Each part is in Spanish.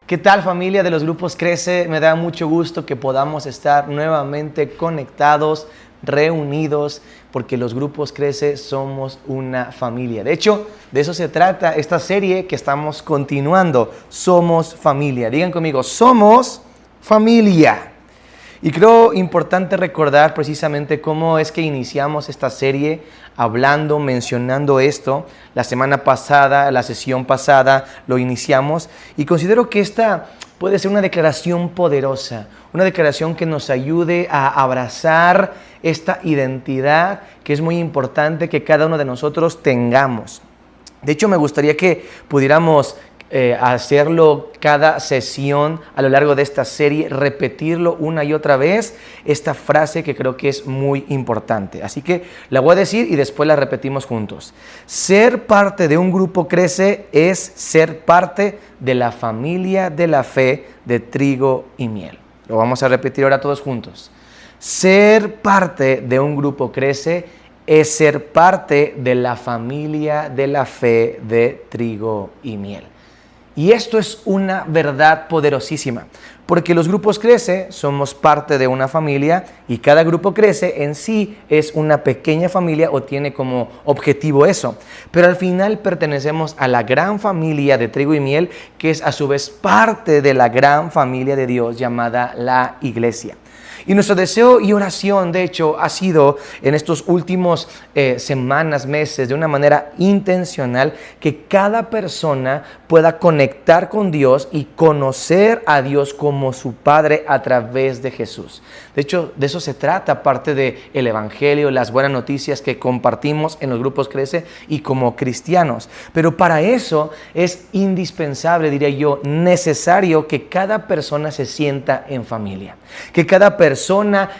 ¿Qué tal, familia de los grupos Crece? Me da mucho gusto que podamos estar nuevamente conectados, reunidos, porque los grupos Crece somos una familia. De hecho, de eso se trata esta serie que estamos continuando. Somos familia. Digan conmigo, somos familia. Y creo importante recordar precisamente cómo es que iniciamos esta serie hablando, mencionando esto. La semana pasada, la sesión pasada, lo iniciamos y considero que esta puede ser una declaración poderosa, una declaración que nos ayude a abrazar esta identidad que es muy importante que cada uno de nosotros tengamos. De hecho, me gustaría que pudiéramos hacerlo cada sesión a lo largo de esta serie, repetirlo una y otra vez, esta frase que creo que es muy importante. Así que la voy a decir y después la repetimos juntos. Ser parte de un grupo Crece es ser parte de la familia de la fe de Trigo y Miel. Lo vamos a repetir ahora todos juntos. Ser parte de un grupo Crece es ser parte de la familia de la fe de Trigo y Miel. Y esto es una verdad poderosísima, porque los grupos Crece somos parte de una familia y cada grupo Crece en sí es una pequeña familia o tiene como objetivo eso. Pero al final pertenecemos a la gran familia de Trigo y Miel, que es a su vez parte de la gran familia de Dios llamada la Iglesia. Y nuestro deseo y oración, de hecho, ha sido en estos últimos semanas, meses, de una manera intencional, que cada persona pueda conectar con Dios y conocer a Dios como su Padre a través de Jesús. De hecho, de eso se trata parte del Evangelio, las buenas noticias que compartimos en los grupos Crece y como cristianos. Pero para eso es indispensable, diría yo, necesario que cada persona se sienta en familia, que cada persona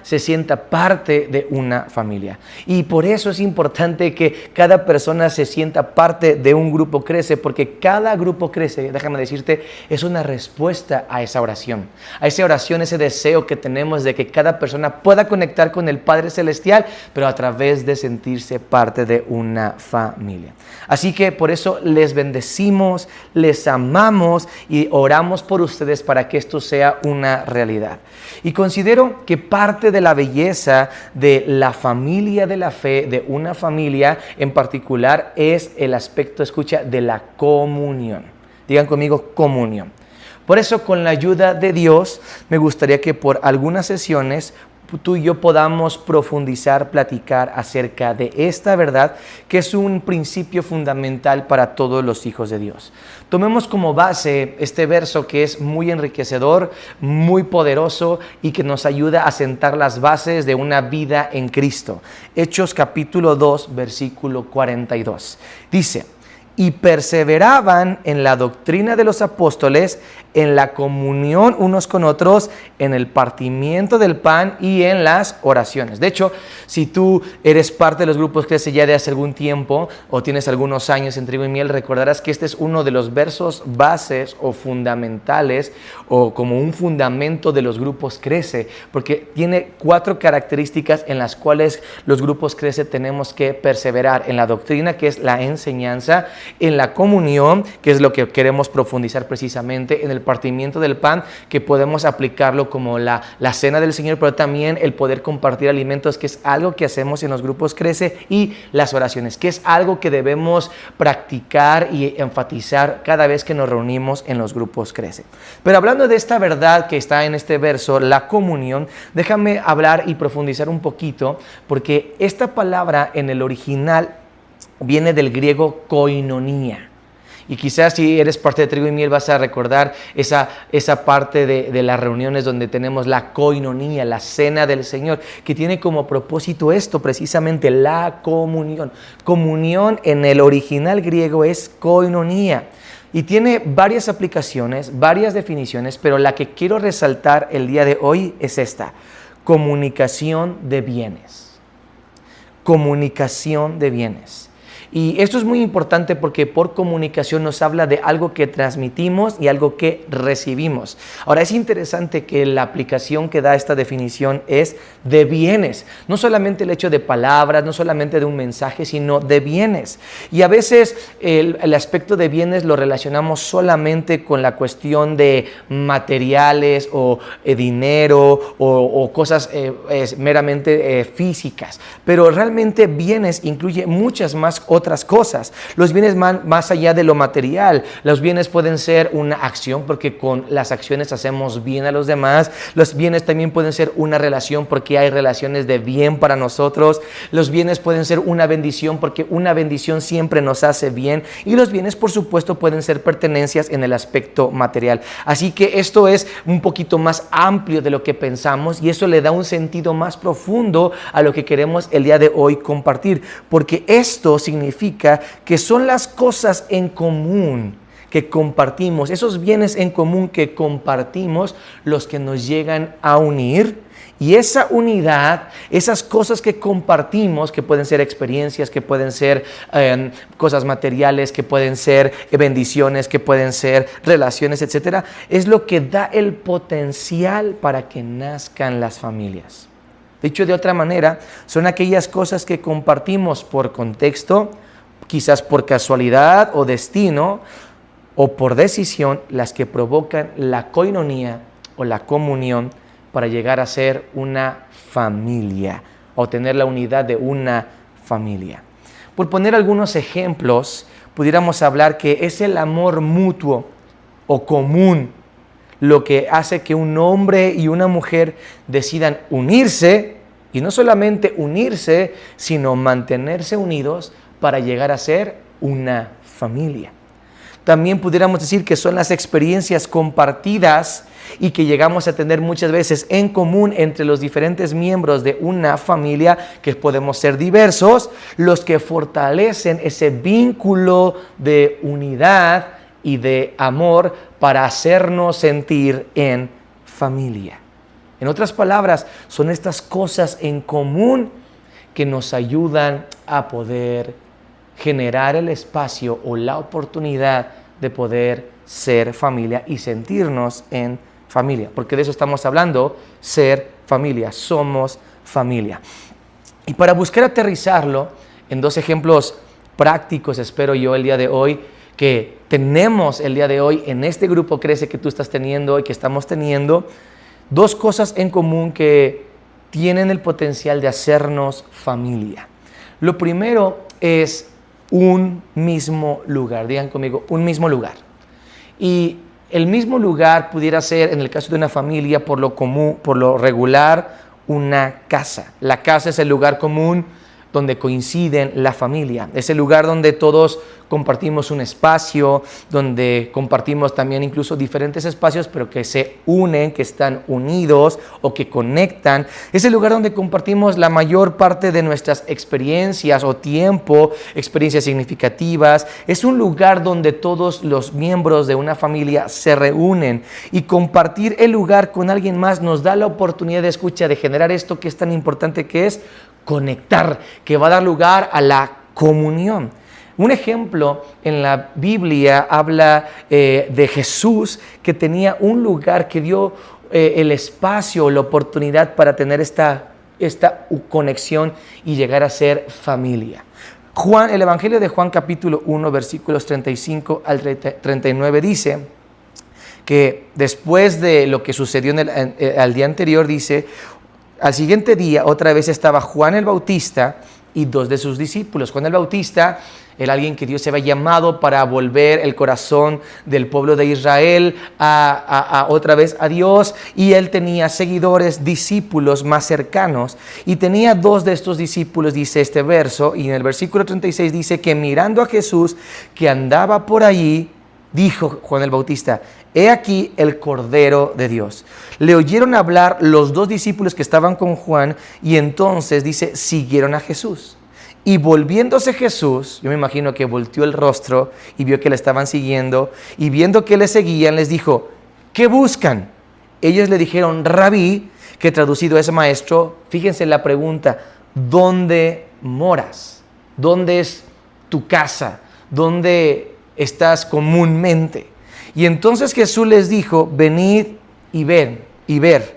se sienta parte de una familia. Y por eso es importante que cada persona se sienta parte de un grupo Crece, porque cada grupo Crece, déjame decirte, es una respuesta a esa oración, ese deseo que tenemos de que cada persona pueda conectar con el Padre Celestial, pero a través de sentirse parte de una familia. Así que por eso les bendecimos, les amamos y oramos por ustedes para que esto sea una realidad. Y considero que parte de la belleza de la familia de la fe, de una familia en particular, es el aspecto, escucha, de la comunión. Digan conmigo, comunión. Por eso, con la ayuda de Dios, me gustaría que por algunas sesiones tú y yo podamos profundizar, platicar acerca de esta verdad que es un principio fundamental para todos los hijos de Dios. Tomemos como base este verso que es muy enriquecedor, muy poderoso y que nos ayuda a sentar las bases de una vida en Cristo. Hechos capítulo 2, versículo 42. Dice: y perseveraban en la doctrina de los apóstoles, en la comunión unos con otros, en el partimiento del pan y en las oraciones. De hecho, si tú eres parte de los grupos Crece ya de hace algún tiempo o tienes algunos años en Trigo y Miel, recordarás que este es uno de los versos bases o fundamentales o como un fundamento de los grupos Crece, porque tiene 4 características en las cuales los grupos Crece tenemos que perseverar: en la doctrina, que es la enseñanza; en la comunión, que es lo que queremos profundizar precisamente; en el partimiento del pan, que podemos aplicarlo como la cena del Señor, pero también el poder compartir alimentos, que es algo que hacemos en los grupos Crece; y las oraciones, que es algo que debemos practicar y enfatizar cada vez que nos reunimos en los grupos Crece. Pero hablando de esta verdad que está en este verso, la comunión, déjame hablar y profundizar un poquito, porque esta palabra en el original viene del griego koinonía. Y quizás si eres parte de Trigo y Miel vas a recordar esa parte de las reuniones donde tenemos la koinonía, la cena del Señor, que tiene como propósito esto, precisamente la comunión. Comunión en el original griego es koinonía. Y tiene varias aplicaciones, varias definiciones, pero la que quiero resaltar el día de hoy es esta: comunicación de bienes. Comunicación de bienes. Y esto es muy importante porque por comunicación nos habla de algo que transmitimos y algo que recibimos. Ahora, es interesante que la aplicación que da esta definición es de bienes. No solamente el hecho de palabras, no solamente de un mensaje, sino de bienes. Y a veces el aspecto de bienes lo relacionamos solamente con la cuestión de materiales o dinero o cosas meramente físicas. Pero realmente bienes incluye muchas más otras cosas. Los bienes más allá de lo material. Los bienes pueden ser una acción porque con las acciones hacemos bien a los demás. Los bienes también pueden ser una relación porque hay relaciones de bien para nosotros. Los bienes pueden ser una bendición porque una bendición siempre nos hace bien. Y los bienes, por supuesto, pueden ser pertenencias en el aspecto material. Así que esto es un poquito más amplio de lo que pensamos y eso le da un sentido más profundo a lo que queremos el día de hoy compartir, porque esto significa que son las cosas en común que compartimos, esos bienes en común que compartimos, los que nos llegan a unir. Y esa unidad, esas cosas que compartimos, que pueden ser experiencias, que pueden ser cosas materiales, que pueden ser bendiciones, que pueden ser relaciones, etcétera, es lo que da el potencial para que nazcan las familias. Dicho de otra manera, son aquellas cosas que compartimos por contexto, quizás por casualidad o destino, o por decisión, las que provocan la koinonía o la comunión para llegar a ser una familia o tener la unidad de una familia. Por poner algunos ejemplos, pudiéramos hablar que es el amor mutuo o común lo que hace que un hombre y una mujer decidan unirse, y no solamente unirse, sino mantenerse unidos para llegar a ser una familia. También pudiéramos decir que son las experiencias compartidas y que llegamos a tener muchas veces en común entre los diferentes miembros de una familia, que podemos ser diversos, los que fortalecen ese vínculo de unidad y de amor para hacernos sentir en familia. En otras palabras, son estas cosas en común que nos ayudan a poder generar el espacio o la oportunidad de poder ser familia y sentirnos en familia, porque de eso estamos hablando, ser familia, somos familia. Y para buscar aterrizarlo en dos ejemplos prácticos, espero yo el día de hoy, que tenemos el día de hoy en este grupo Crece que tú estás teniendo y que estamos teniendo, dos cosas en común que tienen el potencial de hacernos familia. Lo primero es un mismo lugar. Digan conmigo, un mismo lugar. Y el mismo lugar pudiera ser, en el caso de una familia, por lo común, por lo regular, una casa. La casa es el lugar común donde coinciden la familia. Es el lugar donde todos compartimos un espacio, donde compartimos también incluso diferentes espacios, pero que se unen, que están unidos o que conectan. Es el lugar donde compartimos la mayor parte de nuestras experiencias o tiempo, experiencias significativas. Es un lugar donde todos los miembros de una familia se reúnen, y compartir el lugar con alguien más nos da la oportunidad de escucha, de generar esto que es tan importante, que es conectar, que va a dar lugar a la comunión. Un ejemplo en la Biblia habla de Jesús, que tenía un lugar que dio el espacio, la oportunidad para tener esta conexión y llegar a ser familia. El Evangelio de Juan capítulo 1 versículos 35 al 39 dice que después de lo que sucedió al día anterior, dice: al siguiente día, otra vez estaba Juan el Bautista y dos de sus discípulos. Juan el Bautista era alguien que Dios se había llamado para volver el corazón del pueblo de Israel otra vez a Dios, y él tenía seguidores, discípulos más cercanos, y tenía dos de estos discípulos, dice este verso, y en el versículo 36 dice que mirando a Jesús que andaba por allí, dijo Juan el Bautista: he aquí el Cordero de Dios. Le oyeron hablar los dos discípulos que estaban con Juan, y entonces dice, siguieron a Jesús. Y volviéndose Jesús, yo me imagino que volteó el rostro y vio que le estaban siguiendo, y viendo que le seguían, les dijo: ¿qué buscan? Ellos le dijeron: Rabí, que traducido es maestro. Fíjense en la pregunta: ¿dónde moras? ¿Dónde es tu casa? ¿Dónde estás comúnmente? Y entonces Jesús les dijo, venid y ver.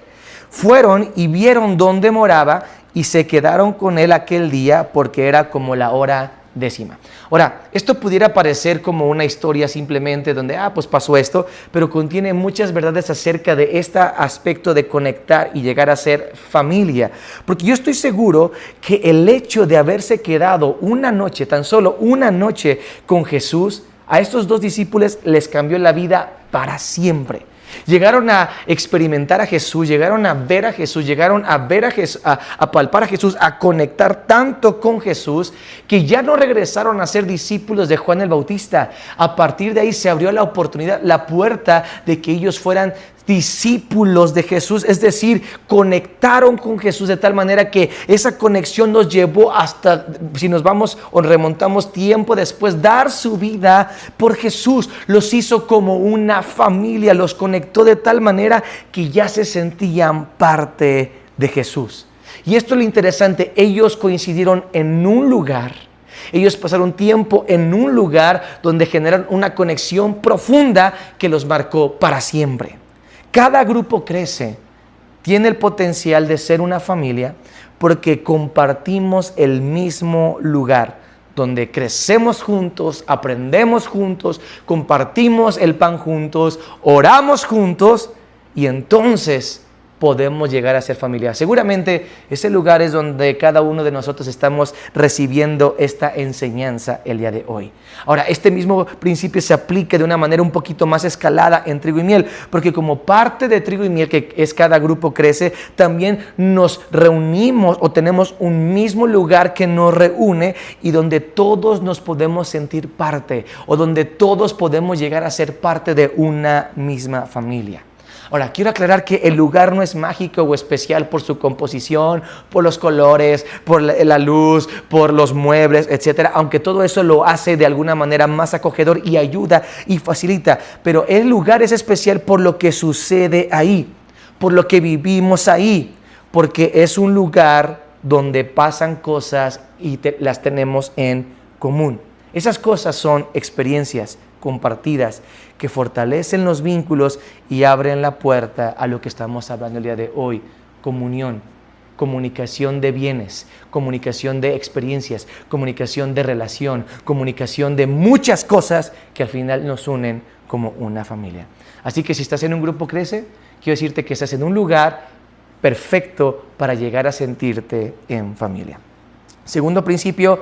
Fueron y vieron dónde moraba y se quedaron con él aquel día porque era como la hora 10. Ahora, esto pudiera parecer como una historia simplemente donde, pues pasó esto, pero contiene muchas verdades acerca de este aspecto de conectar y llegar a ser familia. Porque yo estoy seguro que el hecho de haberse quedado una noche, tan solo una noche con Jesús, a estos 2 discípulos les cambió la vida para siempre. Llegaron a experimentar a Jesús, llegaron a ver a Jesús, llegaron a ver a Jesús, a palpar a Jesús, a conectar tanto con Jesús que ya no regresaron a ser discípulos de Juan el Bautista. A partir de ahí se abrió la oportunidad, la puerta de que ellos fueran discípulos de Jesús, es decir, conectaron con Jesús de tal manera que esa conexión nos llevó hasta, si nos vamos o remontamos tiempo después, dar su vida por Jesús. Los hizo como una familia, los conectó de tal manera que ya se sentían parte de Jesús. Y esto es lo interesante, ellos coincidieron en un lugar. Ellos pasaron tiempo en un lugar donde generaron una conexión profunda que los marcó para siempre. Cada grupo crece, tiene el potencial de ser una familia porque compartimos el mismo lugar, donde crecemos juntos, aprendemos juntos, compartimos el pan juntos, oramos juntos y entonces podemos llegar a ser familia. Seguramente ese lugar es donde cada uno de nosotros estamos recibiendo esta enseñanza el día de hoy. Ahora, este mismo principio se aplica de una manera un poquito más escalada en Trigo y Miel, porque como parte de Trigo y Miel, que es cada grupo crece, también nos reunimos o tenemos un mismo lugar que nos reúne y donde todos nos podemos sentir parte o donde todos podemos llegar a ser parte de una misma familia. Ahora, quiero aclarar que el lugar no es mágico o especial por su composición, por los colores, por la luz, por los muebles, etc. Aunque todo eso lo hace de alguna manera más acogedor y ayuda y facilita. Pero el lugar es especial por lo que sucede ahí, por lo que vivimos ahí, porque es un lugar donde pasan cosas y las tenemos en común. Esas cosas son experiencias compartidas que fortalecen los vínculos y abren la puerta a lo que estamos hablando el día de hoy: comunión, comunicación de bienes, comunicación de experiencias, comunicación de relación, comunicación de muchas cosas que al final nos unen como una familia. Así que si estás en un grupo Crece, quiero decirte que estás en un lugar perfecto para llegar a sentirte en familia. Segundo principio,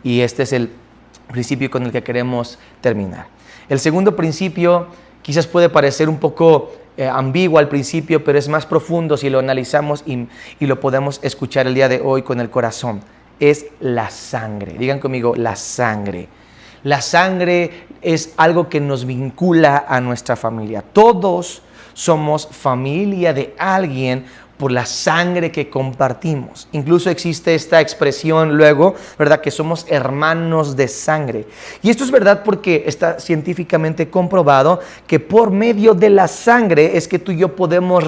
y este es el principio con el que queremos terminar. El segundo principio quizás puede parecer un poco ambiguo al principio, pero es más profundo si lo analizamos y lo podemos escuchar el día de hoy con el corazón. Es la sangre. Digan conmigo, la sangre. La sangre es algo que nos vincula a nuestra familia. Todos somos familia de alguien por la sangre que compartimos. Incluso existe esta expresión luego, ¿verdad?, que somos hermanos de sangre. Y esto es verdad porque está científicamente comprobado que por medio de la sangre es que tú y yo podemos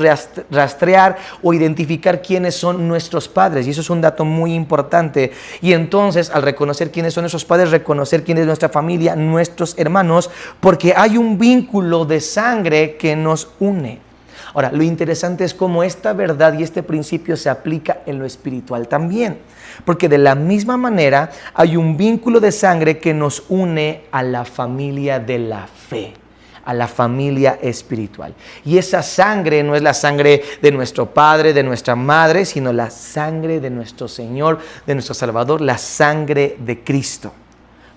rastrear o identificar quiénes son nuestros padres. Y eso es un dato muy importante. Y entonces, al reconocer quiénes son nuestros padres, reconocer quién es nuestra familia, nuestros hermanos, porque hay un vínculo de sangre que nos une. Ahora, lo interesante es cómo esta verdad y este principio se aplica en lo espiritual también. Porque de la misma manera hay un vínculo de sangre que nos une a la familia de la fe, a la familia espiritual. Y esa sangre no es la sangre de nuestro padre, de nuestra madre, sino la sangre de nuestro Señor, de nuestro Salvador, la sangre de Cristo.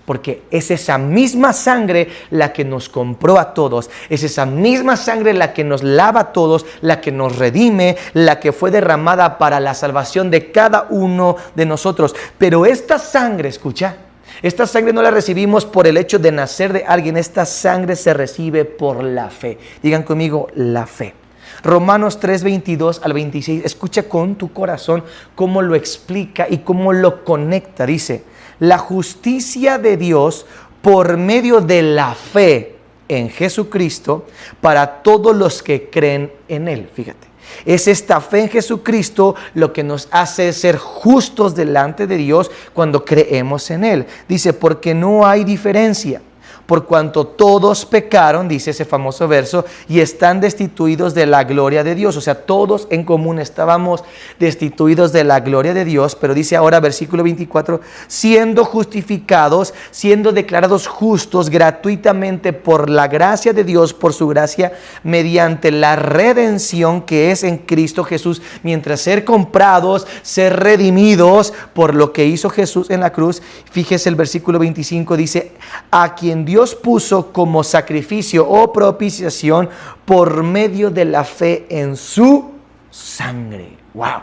Porque es esa misma sangre la que nos compró a todos, es esa misma sangre la que nos lava a todos, la que nos redime, la que fue derramada para la salvación de cada uno de nosotros. Pero esta sangre, escucha, esta sangre no la recibimos por el hecho de nacer de alguien, esta sangre se recibe por la fe. Digan conmigo, la fe. Romanos 3, 22 al 26, escucha con tu corazón cómo lo explica y cómo lo conecta. Dice: la justicia de Dios por medio de la fe en Jesucristo para todos los que creen en Él. Fíjate, Es esta fe en Jesucristo lo que nos hace ser justos delante de Dios cuando creemos en Él. Dice, porque no hay diferencia. Por cuanto todos pecaron, dice ese famoso verso, y están destituidos de la gloria de Dios. O sea, todos en común estábamos destituidos de la gloria de Dios. Pero dice ahora, versículo 24, siendo justificados, siendo declarados justos gratuitamente por la gracia de Dios, por su gracia, mediante la redención que es en Cristo Jesús. Mientras ser comprados, ser redimidos por lo que hizo Jesús en la cruz. Fíjese el versículo 25, dice, a quien Dios puso como sacrificio o propiciación por medio de la fe en su sangre. ¡Wow!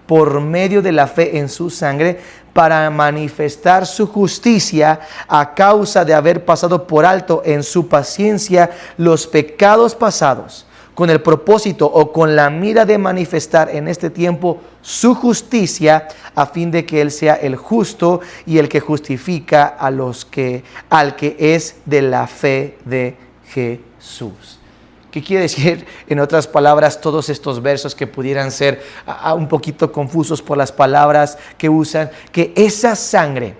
Por medio de la fe en su sangre, para manifestar su justicia a causa de haber pasado por alto en su paciencia los pecados pasados, con el propósito o con la mira de manifestar en este tiempo su justicia, a fin de que Él sea el justo y el que justifica al que es de la fe de Jesús. ¿Qué quiere decir, en otras palabras, todos estos versos que pudieran ser un poquito confusos por las palabras que usan? Que esa sangre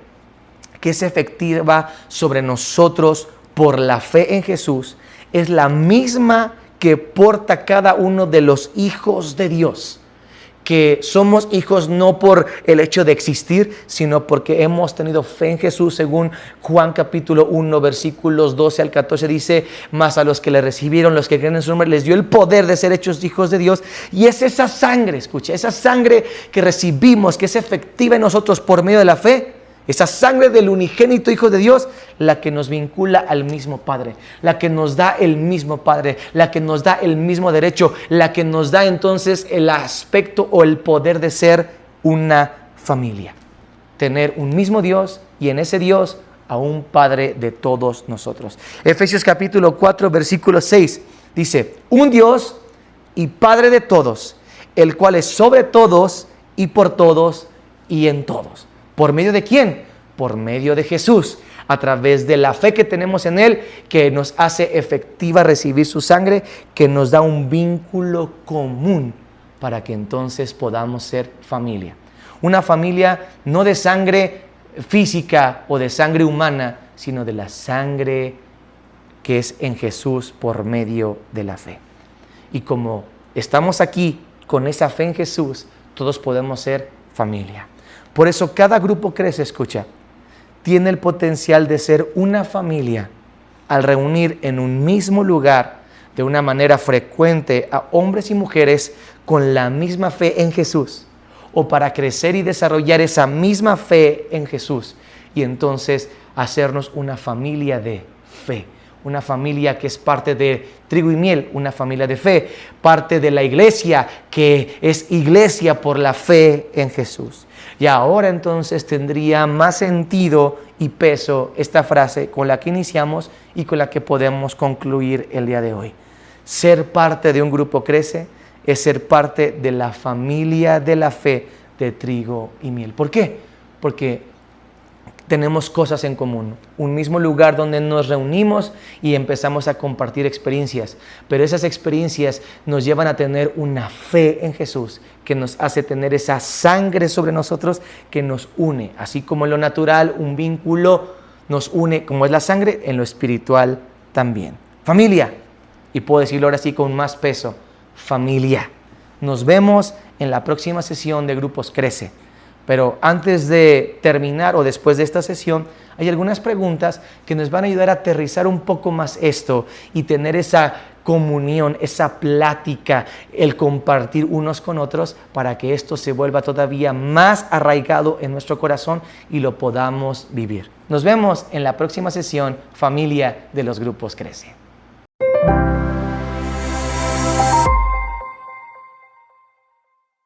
que es efectiva sobre nosotros por la fe en Jesús es la misma que porta cada uno de los hijos de Dios, que somos hijos no por el hecho de existir, sino porque hemos tenido fe en Jesús. Según Juan capítulo 1, versículos 12 al 14, dice, mas a los que le recibieron, los que creen en su nombre, les dio el poder de ser hechos hijos de Dios. Y es esa sangre, escucha, esa sangre que recibimos, que es efectiva en nosotros por medio de la fe, esa sangre del unigénito Hijo de Dios, la que nos vincula al mismo Padre, la que nos da el mismo Padre, la que nos da el mismo derecho, la que nos da entonces el aspecto o el poder de ser una familia. Tener un mismo Dios y en ese Dios a un Padre de todos nosotros. Efesios capítulo 4, versículo 6 dice, un Dios y Padre de todos, el cual es sobre todos y por todos y en todos. ¿Por medio de quién? Por medio de Jesús, a través de la fe que tenemos en Él, que nos hace efectiva recibir su sangre, que nos da un vínculo común para que entonces podamos ser familia. Una familia no de sangre física o de sangre humana, sino de la sangre que es en Jesús por medio de la fe. Y como estamos aquí con esa fe en Jesús, todos podemos ser familia. Por eso cada grupo crece, escucha, tiene el potencial de ser una familia al reunir en un mismo lugar de una manera frecuente a hombres y mujeres con la misma fe en Jesús, o para crecer y desarrollar esa misma fe en Jesús y entonces hacernos una familia de fe. Una familia que es parte de Trigo y Miel, una familia de fe, parte de la iglesia que es iglesia por la fe en Jesús. Y ahora entonces tendría más sentido y peso esta frase con la que iniciamos y con la que podemos concluir el día de hoy. Ser parte de un grupo crece es ser parte de la familia de la fe de Trigo y Miel. ¿Por qué? Porque tenemos cosas en común, un mismo lugar donde nos reunimos y empezamos a compartir experiencias, pero esas experiencias nos llevan a tener una fe en Jesús que nos hace tener esa sangre sobre nosotros que nos une, así como en lo natural un vínculo nos une como es la sangre, en lo espiritual también. Familia, y puedo decirlo ahora sí con más peso, familia. Nos vemos en la próxima sesión de Grupos Crece. Pero antes de terminar o después de esta sesión, hay algunas preguntas que nos van a ayudar a aterrizar un poco más esto y tener esa comunión, esa plática, el compartir unos con otros para que esto se vuelva todavía más arraigado en nuestro corazón y lo podamos vivir. Nos vemos en la próxima sesión, familia de los Grupos Crece.